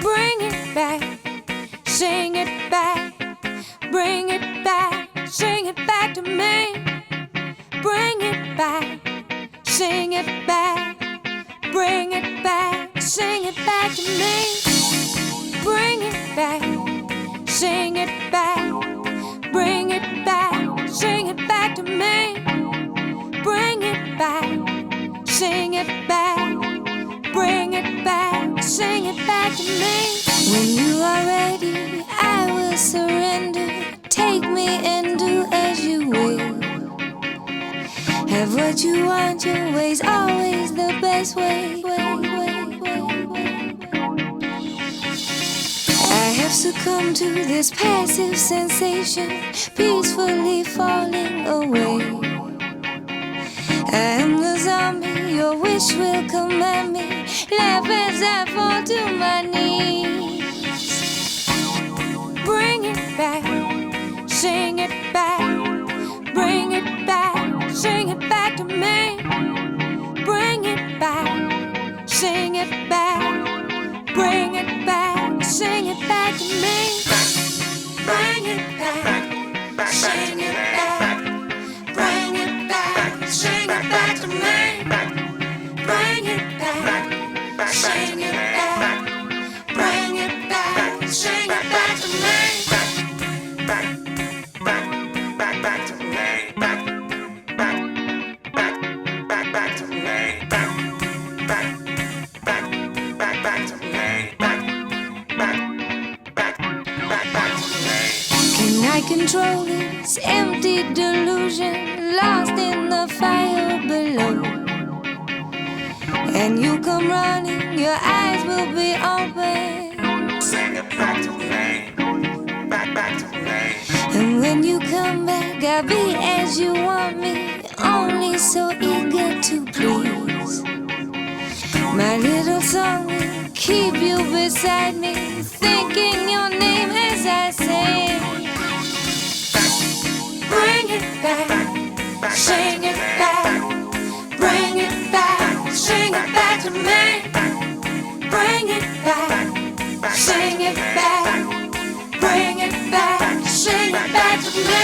Bring it back, sing it back, bring it back, sing it back to me. Bring it back, sing it back, bring it back, sing it back to me. Bring it back, sing it back, bring it back, sing it back to me. Bring it back, sing it back, bring it back, sing it back to me. When you are ready, I will surrender. Take me and do as you will. Have what you want, your way's always the best way. I have succumbed to this passive sensation, peacefully falling away. I am the zombie, your wish will command me. Laugh as I fall to my knees. Bring it back, sing it back, bring it back, sing it back to me. Bring it back, sing it back, bring it back, sing it back to me. Bring it back, sing it back, bring it back, sing it back to me. Bring it back, sing it back, bring it back, sing it back to me. Back to me. Back to me. Back to me. Back to me. Can I control this empty delusion, lost in the fire below? And you come running, your eyes will be open. Sing it back to me. Back to me. And when you come back, I'll be as you want me, only so eager to please. My little song will keep you beside me, thinking your name as I sing. Bring it back, sing it back, bring it back, sing it back to me. Bring it back, sing it back, bring it back, sing it back to me.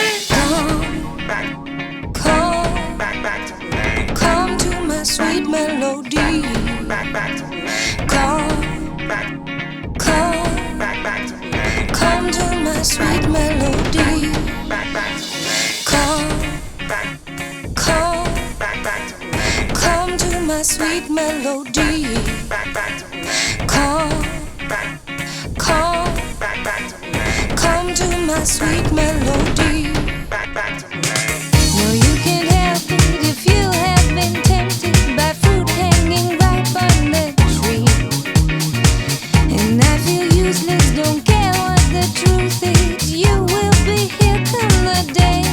Come to my sweet melody. Come to my sweet melody. Come to my sweet melody. Come to my sweet melody. No, you can't help it if you have been tempted by fruit hanging ripe on the tree. And I feel useless, don't care what the truth is. You will be here come the day.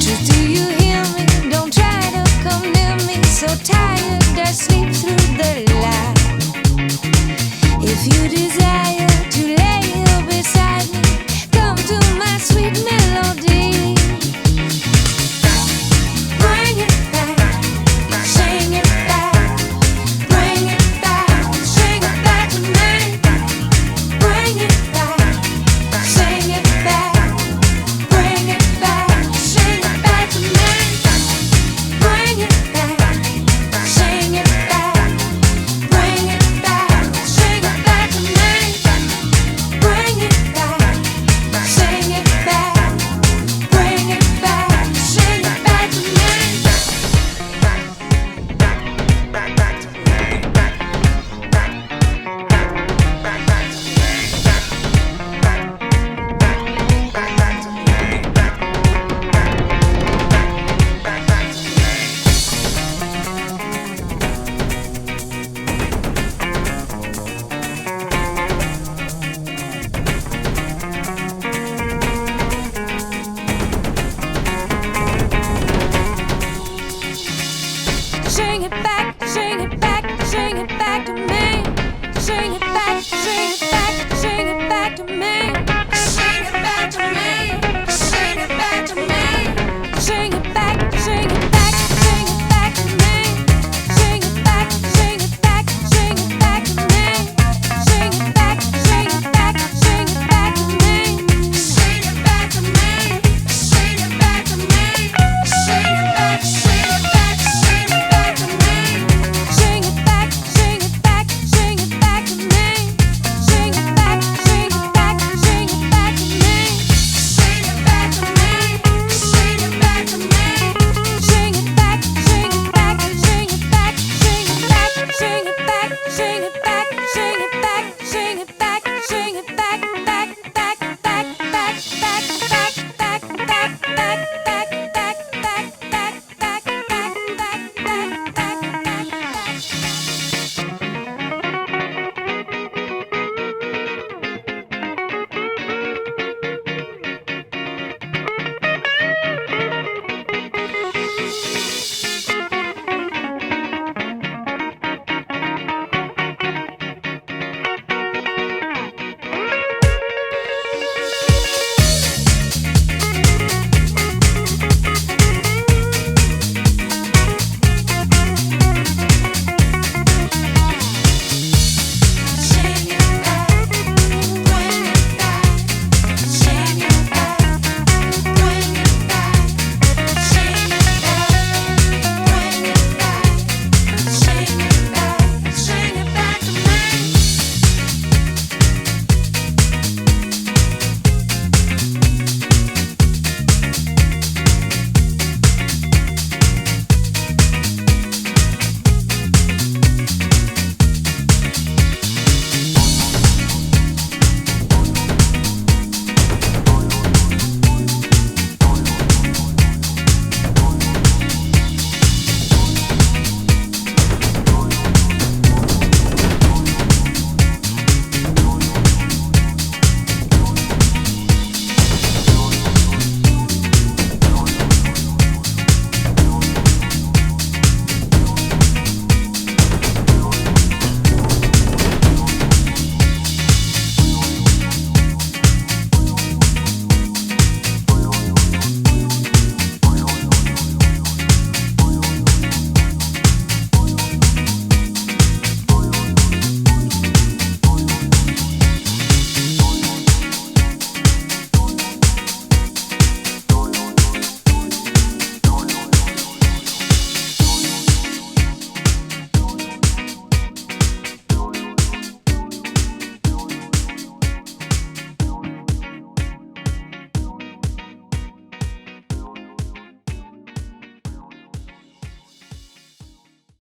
Truth, do you hear me? Don't try to come near me. So tired, I sleep through the light. If you desire to lay here beside me, sing it back, sing it